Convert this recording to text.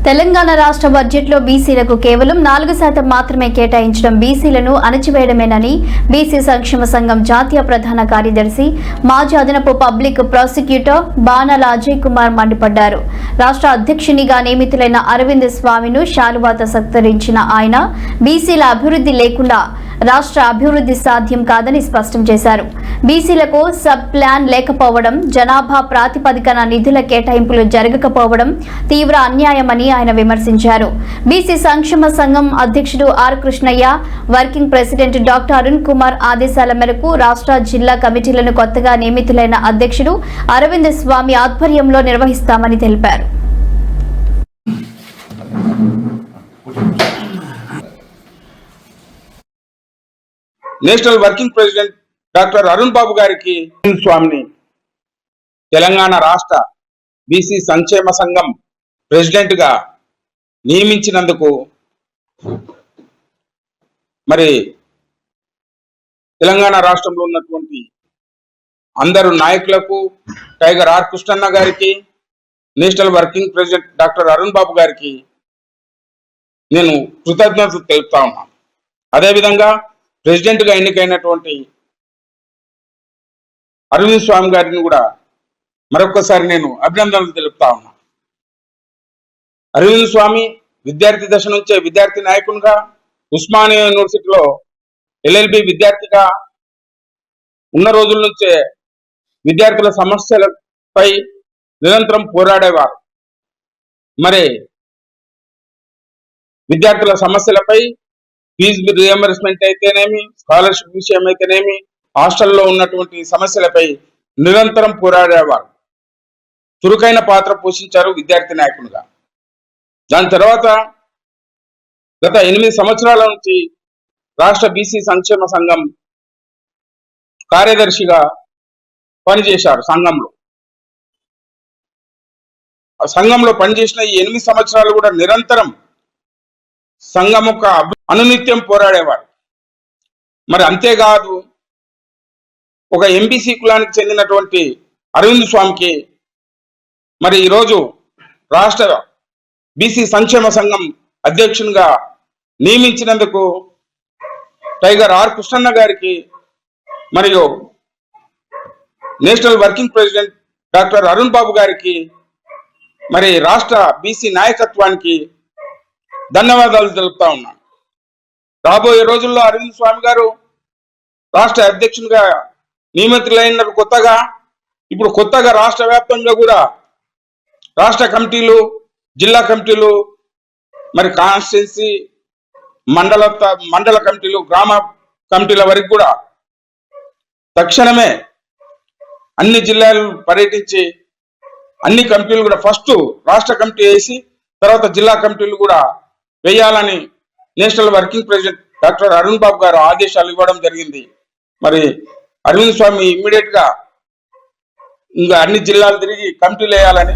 తెలంగాణ రాష్ట్ర బడ్జెట్లో బీసీలకు కేవలం 4% మాత్రమే కేటాయించడం బీసీలను అణచివేయడమేనని బీసీ సంక్షేమ సంఘం జాతీయ ప్రధాన కార్యదర్శి మాజీ అదనపు పబ్లిక్ ప్రాసిక్యూటర్ బాణాల అజయ్ కుమార్ మండిపడ్డారు. రాష్ట్ర అధ్యక్షునిగా నియమితులైన అరవింద్ స్వామిను శాలువాత సత్కరించిన ఆయన బీసీల అభివృద్ధి లేకుండా రాష్ట్ర అభివృద్ధి సాధ్యం కాదని స్పష్టం చేశారు. బీసీలకు సబ్ ప్లాన్ లేకపోవడం, జనాభా ప్రాతిపదికన నిధుల కేటాయింపులు జరగకపోవడం తీవ్ర అన్యాయమని ఆయన విమర్శించారు. బీసీ సంక్షేమ సంఘం అధ్యక్షుడు R Krishnaiah, working president doctor Arun Kumar ఆదేశాల మేరకు రాష్ట్ర జిల్లా కమిటీలను కొత్తగా నియమితులైన అధ్యక్షుడు అరవింద్ స్వామి ఆధ్వర్యంలో నిర్వహిస్తామని తెలిపారు. National working president doctor Arun Babu గారికి స్వామిని తెలంగాణ రాష్ట్ర బీసీ సంక్షేమ సంఘం ప్రెసిడెంట్ గా నియమించినందుకు మరి తెలంగాణ రాష్ట్రంలో ఉన్నటువంటి అందరు నాయకులకు, టైగర్ ఆర్ కృష్ణన్న గారికి, national working president doctor Arun Babu గారికి నేను కృతజ్ఞతలు తెలుపుతా ఉన్నాను. అదేవిధంగా ప్రెసిడెంట్ గా ఎన్నికైనటువంటి అరవింద్ స్వామి గారిని కూడా మరొకసారి నేను అభినందనలు తెలుపుతా ఉన్నా. అరవింద్ స్వామి విద్యార్థి దశ నుంచే విద్యార్థి నాయకునిగా, ఉస్మానియా యూనివర్సిటీలో LLB విద్యార్థిగా ఉన్న రోజుల నుంచే విద్యార్థుల సమస్యలపై నిరంతరం పోరాడేవారు. మరి విద్యార్థుల సమస్యలపై ఫీజు రియంబర్స్మెంట్ అయితేనేమి, స్కాలర్షిప్ విషయం అయితేనేమి, హాస్టల్లో ఉన్నటువంటి సమస్యలపై నిరంతరం పోరాడేవారు. చురుకైన పాత్ర పోషించారు విద్యార్థి నాయకునిగా. దాని తర్వాత గత 8 సంవత్సరాల నుంచి రాష్ట్ర బీసీ సంక్షేమ సంఘం కార్యదర్శిగా పనిచేశారు. సంఘంలో పనిచేసిన ఈ 8 సంవత్సరాలు కూడా నిరంతరం సంఘం యొక్క అనునిత్యం పోరాడేవారు. మరి అంతేకాదు, ఒక ఎంబీసీ కులానికి చెందినటువంటి అరవింద్ స్వామికి మరి ఈరోజు రాష్ట్ర బీసీ సంక్షేమ సంఘం అధ్యక్షునిగా నియమించినందుకు టైగర్ ఆర్ కృష్ణన్న గారికి మరియు national working president doctor Arun Babu గారికి మరి రాష్ట్ర బీసీ నాయకత్వానికి ధన్యవాదాలు తెలుపుతా ఉన్నాను. రాబోయే రోజుల్లో అరవింద్ స్వామి గారు రాష్ట్ర అధ్యక్షునిగా నియమితులైన ఇప్పుడు కొత్తగా రాష్ట్ర వ్యాప్తంగా కూడా రాష్ట్ర కమిటీలు, జిల్లా కమిటీలు, మరి కాన్స్టిట్యున్సీ, మండల కమిటీలు, గ్రామ కమిటీల వరకు కూడా తక్షణమే అన్ని జిల్లాలు పర్యటించి అన్ని కమిటీలు కూడా ఫస్ట్ రాష్ట్ర కమిటీ వేసి తర్వాత జిల్లా కమిటీలు కూడా వేయాలని national working president doctor Arun Babu గారు ఆదేశాలు ఇవ్వడం జరిగింది. మరి అరవింద్ స్వామి ఇమ్మీడియట్ గా ఇంకా అన్ని జిల్లాలు తిరిగి కమిటీలు వేయాలని